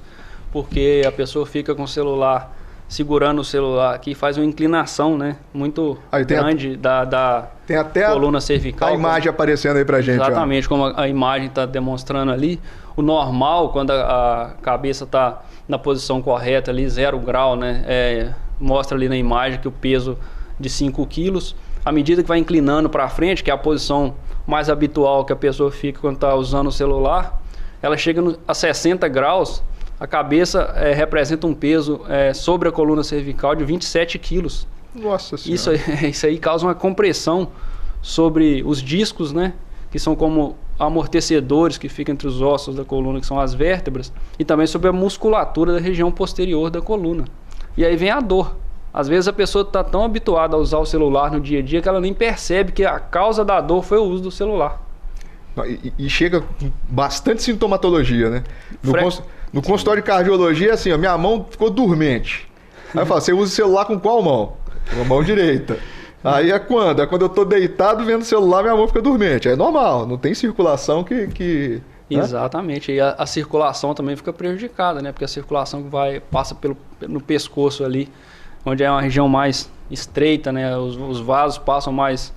porque a pessoa fica com o celular, segurando o celular aqui, faz uma inclinação, né, muito grande da tem até coluna cervical. A imagem aparecendo aí pra gente. Exatamente, como a imagem está demonstrando ali. O normal, quando a cabeça está na posição correta ali, 0 grau, né? Mostra ali na imagem que o peso de 5 quilos, à medida que vai inclinando para frente, que é a posição mais habitual que a pessoa fica quando está usando o celular, ela chega a 60 graus, a cabeça representa um peso sobre a coluna cervical de 27 quilos. Nossa Senhora. Isso aí causa uma compressão sobre os discos, né? Que são como amortecedores que ficam entre os ossos da coluna, que são as vértebras, e também sobre a musculatura da região posterior da coluna. E aí vem a dor, Às vezes a pessoa está tão habituada a usar o celular no dia a dia que ela nem percebe que a causa da dor foi o uso do celular. E chega com bastante sintomatologia, né? No consultório de cardiologia, assim, ó, minha mão ficou dormente. Aí eu falo, você usa o celular com qual mão? Com a mão direita. Aí é quando? É quando eu tô deitado vendo o celular, minha mão fica dormente. É normal, não tem circulação que Exatamente. E a circulação também fica prejudicada, né? Porque a circulação que passa no pescoço ali, onde é uma região mais estreita, né? Os vasos passam mais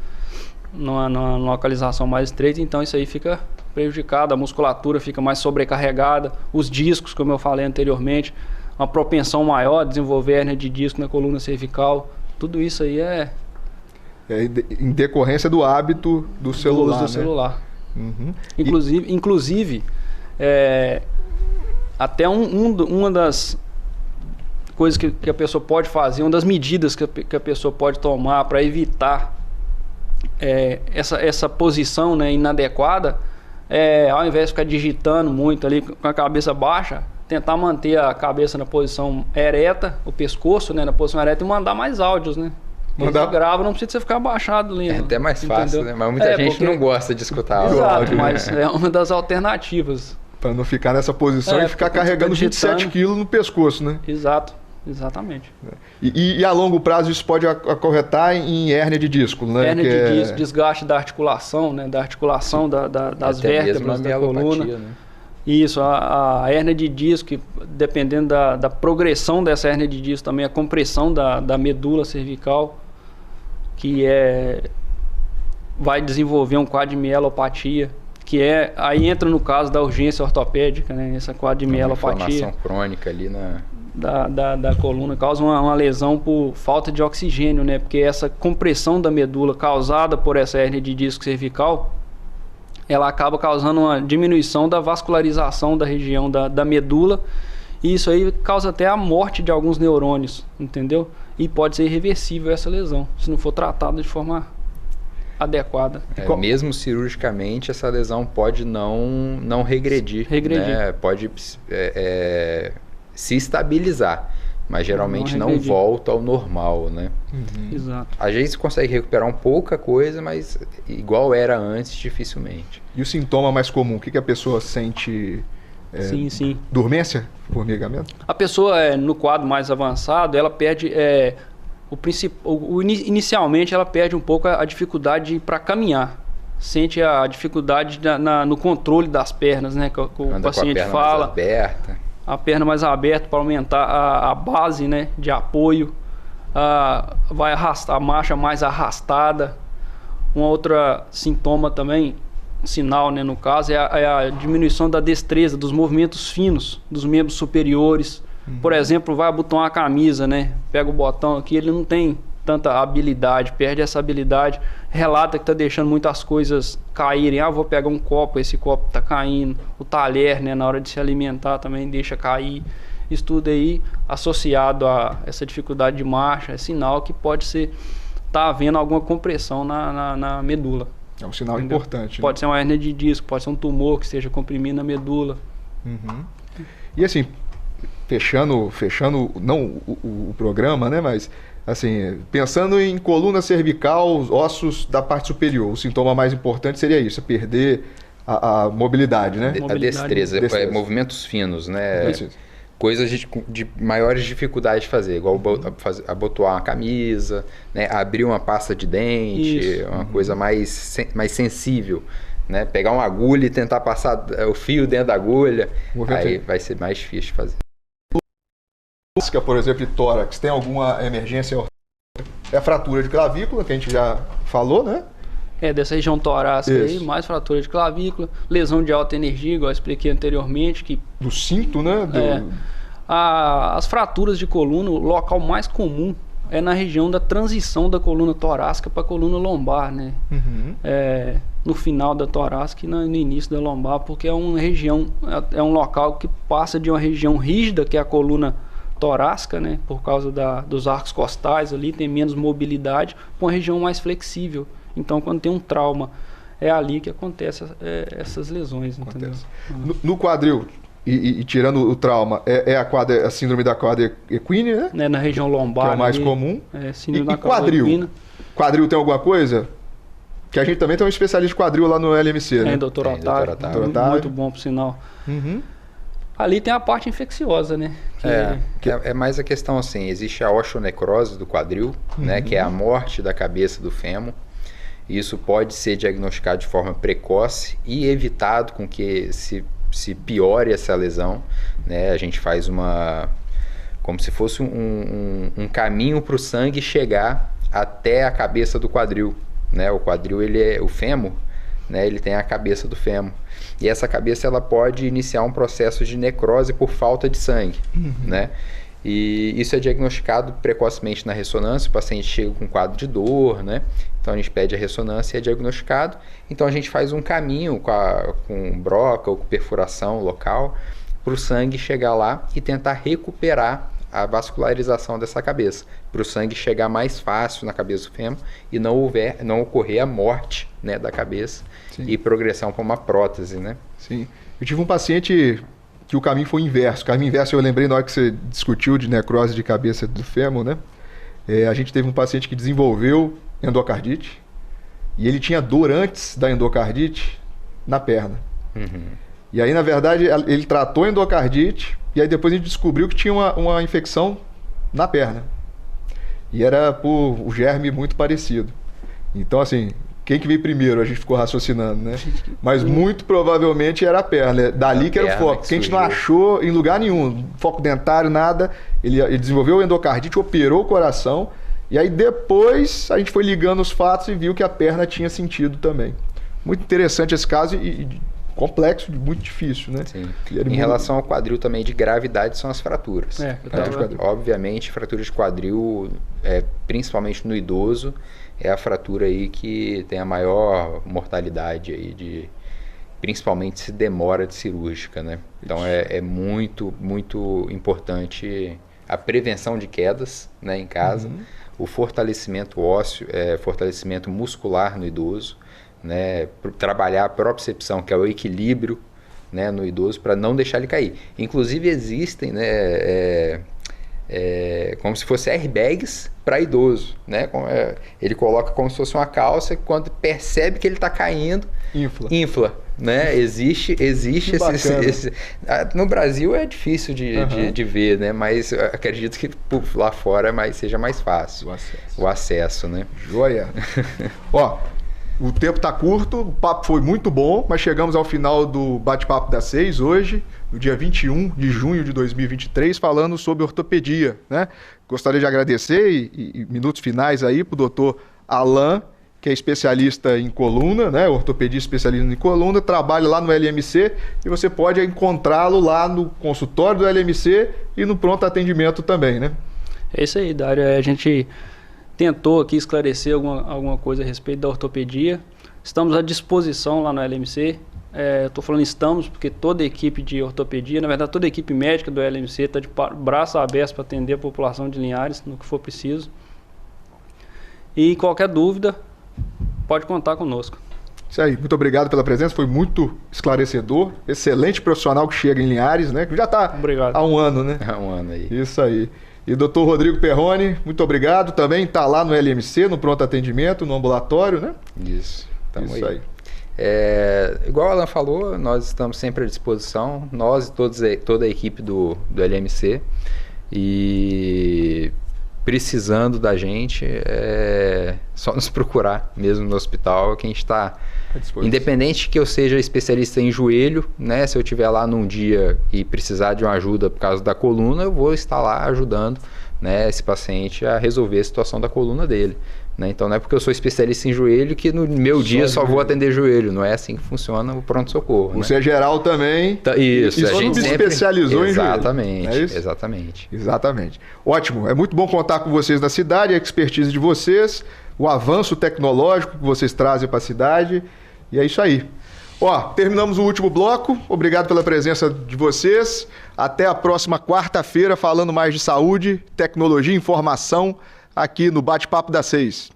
numa localização mais estreita, então isso aí fica prejudicado, a musculatura fica mais sobrecarregada, os discos, como eu falei anteriormente, uma propensão maior a desenvolver hérnia de disco na coluna cervical, tudo isso aí é em decorrência do hábito do celular, uso do né? celular. Uhum. Inclusive até uma das coisas que a pessoa pode fazer, uma das medidas que a pessoa pode tomar para evitar essa posição, né, inadequada, ao invés de ficar digitando muito ali com a cabeça baixa, tentar manter a cabeça na posição ereta, o pescoço, né, na posição ereta, e mandar mais áudios, né? Você grava, não precisa você ficar abaixado lendo. É até mais fácil, né? Mas muita gente não gosta de escutar áudio. Exato, mas é uma das alternativas. Para não ficar nessa posição e ficar carregando 27 quilos no pescoço, né? Exato. Exatamente. E a longo prazo isso pode acarretar em hérnia de disco, né? Hérnia de disco, desgaste da articulação, né? Da articulação das vértebras da coluna. Né? Isso, a hérnia de disco, dependendo da progressão dessa hérnia de disco, também a compressão da medula cervical, que vai desenvolver um quadro de mielopatia, aí entra no caso da urgência ortopédica, né? Essa quadro de mielopatia. Inflamação crônica ali da coluna, causa uma lesão por falta de oxigênio, né? Porque essa compressão da medula causada por essa hérnia de disco cervical, ela acaba causando uma diminuição da vascularização da região da medula, e isso aí causa até a morte de alguns neurônios, entendeu? E pode ser irreversível essa lesão, se não for tratada de forma adequada. Mesmo cirurgicamente, essa lesão pode não regredir. Né? Pode se estabilizar, mas geralmente não volta ao normal, né? Uhum. Exato. Às vezes consegue recuperar pouca coisa, mas igual era antes, dificilmente. E o sintoma mais comum, o que a pessoa sente? Sim. Dormência? Formigamento? A pessoa, no quadro mais avançado, ela perde... inicialmente, ela perde um pouco a dificuldade para caminhar. Sente a dificuldade no controle das pernas, né? Que o paciente fala. A perna mais aberta para aumentar a base, né, de apoio, vai arrastar a marcha mais arrastada. Um outro sintoma também, sinal, né, no caso, é a diminuição da destreza, dos movimentos finos dos membros superiores. Por exemplo, vai abotoar a camisa, né, pega o botão aqui, ele não tem tanta habilidade, perde essa habilidade, relata que está deixando muitas coisas caírem. Vou pegar um copo, esse copo está caindo. O talher, né, na hora de se alimentar também deixa cair. Isso tudo aí associado a essa dificuldade de marcha é sinal que pode tá havendo alguma compressão na medula. É um sinal importante. Pode ser uma hérnia de disco, pode ser um tumor que esteja comprimindo a medula. Uhum. E assim, fechando não o programa, né, mas assim, pensando em coluna cervical, ossos da parte superior, o sintoma mais importante seria isso, perder a mobilidade, né? A destreza. Movimentos finos, né? Coisas de maiores dificuldades de fazer, igual abotoar uma camisa, né? Abrir uma pasta de dente, uma coisa mais sensível, né? Pegar uma agulha e tentar passar o fio dentro da agulha, aí vai ser mais difícil de fazer. Por exemplo, de tórax, tem alguma emergência? É a fratura de clavícula, que a gente já falou, né? Dessa região torácica aí, mais fratura de clavícula, lesão de alta energia, igual eu expliquei anteriormente. Do cinto, né? As fraturas de coluna, o local mais comum é na região da transição da coluna torácica para a coluna lombar, né? Uhum. No final da torácica e no início da lombar, porque é uma região, é um local que passa de uma região rígida, que é a coluna torácica, né, por causa dos arcos costais ali, tem menos mobilidade, para uma região mais flexível. Então, quando tem um trauma, é ali que acontece essas lesões, entendeu? No quadril, e tirando o trauma, é a síndrome da corda equina, né? Na região lombar. Que é o mais ali, comum. Síndrome da corda quadril? equina. Quadril tem alguma coisa? Que a gente também tem um especialista de quadril lá no LMC, né? Doutor Otávio. Muito bom, por sinal. Ali tem a parte infecciosa, né? É mais a questão assim, existe a osteonecrose do quadril, né? Que é a morte da cabeça do fêmur. Isso pode ser diagnosticado de forma precoce e evitado com que se piore essa lesão, né? A gente faz como se fosse um caminho para o sangue chegar até a cabeça do quadril, né? O quadril, o fêmur, né? Ele tem a cabeça do fêmur. E essa cabeça ela pode iniciar um processo de necrose por falta de sangue, né? E isso é diagnosticado precocemente na ressonância, o paciente chega com um quadro de dor, né? Então a gente pede a ressonância e é diagnosticado. Então a gente faz um caminho com broca ou com perfuração local para o sangue chegar lá e tentar recuperar a vascularização dessa cabeça, para o sangue chegar mais fácil na cabeça do fêmur e não ocorrer a morte, né, da cabeça. Sim. E progressão para uma prótese, né? Sim. Eu tive um paciente que o caminho foi inverso. O caminho inverso eu lembrei na hora que você discutiu de necrose de cabeça do fêmur, né? A gente teve um paciente que desenvolveu endocardite e ele tinha dor antes da endocardite na perna. E aí, na verdade, ele tratou a endocardite e aí depois a gente descobriu que tinha uma infecção na perna. E era por um germe muito parecido. Então, assim, quem que veio primeiro? A gente ficou raciocinando, né? Mas muito provavelmente era a perna. Dali que era o foco. Porque a gente não achou em lugar nenhum. Foco dentário, nada. Ele desenvolveu endocardite, operou o coração. E aí depois a gente foi ligando os fatos e viu que a perna tinha sentido também. Muito interessante esse caso e complexo, muito difícil, né? Sim. Em relação ao quadril também de gravidade são as fraturas. Obviamente, fraturas de quadril, principalmente no idoso, é a fratura aí que tem a maior mortalidade aí principalmente se demora de cirúrgica, né? Então é muito, muito importante a prevenção de quedas, né, em casa, o fortalecimento ósseo, fortalecimento muscular no idoso, né, trabalhar a propriocepção, que é o equilíbrio, né, no idoso, para não deixar ele cair. Inclusive existem, né, como se fosse airbags para idoso, né? Ele coloca como se fosse uma calça, quando percebe que ele está caindo, infla, né? Existe esse no Brasil é difícil de ver, né? Mas acredito que lá fora seja mais fácil o acesso, né? Joia. Ó, o tempo está curto, o papo foi muito bom, mas chegamos ao final do Bate-Papo das 6 hoje, no dia 21 de junho de 2023, falando sobre ortopedia, né? Gostaria de agradecer e minutos finais aí para o doutor Alain, que é especialista em coluna, né? Ortopedista especialista em coluna, trabalha lá no LMC e você pode encontrá-lo lá no consultório do LMC e no pronto atendimento também, né? É isso aí, Dário. A gente tentou aqui esclarecer alguma coisa a respeito da ortopedia. Estamos à disposição lá no LMC. Estou falando estamos porque toda a equipe de ortopedia, na verdade toda a equipe médica do LMC está de braços abertos para atender a população de Linhares no que for preciso. E qualquer dúvida, pode contar conosco. Isso aí, muito obrigado pela presença, foi muito esclarecedor, excelente profissional que chega em Linhares, né? Que já está há um ano, né? Há um ano aí. Isso aí. E Dr. Rodrigo Perrone, muito obrigado, também está lá no LMC, no pronto atendimento, no ambulatório, né? Isso, estamos aí. Igual o Alan falou, nós estamos sempre à disposição, nós e toda a equipe do LMC, e precisando da gente, só nos procurar mesmo no hospital, que a gente está, independente que eu seja especialista em joelho, né, se eu estiver lá num dia e precisar de uma ajuda por causa da coluna, eu vou estar lá ajudando, né, esse paciente a resolver a situação da coluna dele. Né? Então não é porque eu sou especialista em joelho que no meu dia só vou atender joelho. Não é assim que funciona o pronto-socorro. Você é geral também. Isso. E a gente sempre especializou em joelho. Exatamente. Ótimo. É muito bom contar com vocês na cidade, a expertise de vocês, o avanço tecnológico que vocês trazem para a cidade. E é isso aí. Terminamos o último bloco. Obrigado pela presença de vocês. Até a próxima quarta-feira falando mais de saúde, tecnologia e informação aqui no Bate-Papo das 6.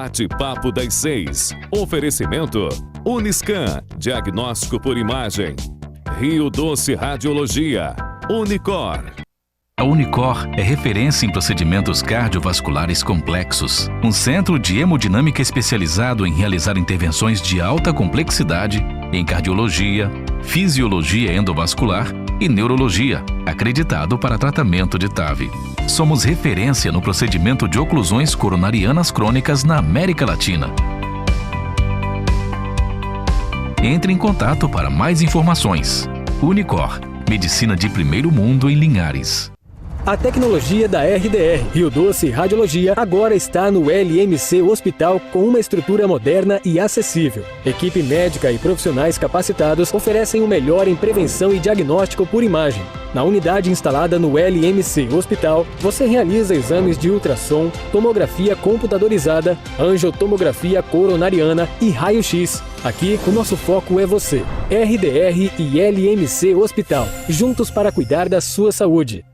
Bate-papo das 6. Oferecimento Uniscan, diagnóstico por imagem. Rio Doce Radiologia. Unicor. A Unicor é referência em procedimentos cardiovasculares complexos. Um centro de hemodinâmica especializado em realizar intervenções de alta complexidade em cardiologia, fisiologia endovascular e neurologia, acreditado para tratamento de TAV. Somos referência no procedimento de oclusões coronarianas crônicas na América Latina. Entre em contato para mais informações. Unicor, medicina de primeiro mundo em Linhares. A tecnologia da RDR, Rio Doce Radiologia, agora está no LMC Hospital com uma estrutura moderna e acessível. Equipe médica e profissionais capacitados oferecem o melhor em prevenção e diagnóstico por imagem. Na unidade instalada no LMC Hospital, você realiza exames de ultrassom, tomografia computadorizada, angiotomografia coronariana e raio-x. Aqui, o nosso foco é você. RDR e LMC Hospital, juntos para cuidar da sua saúde.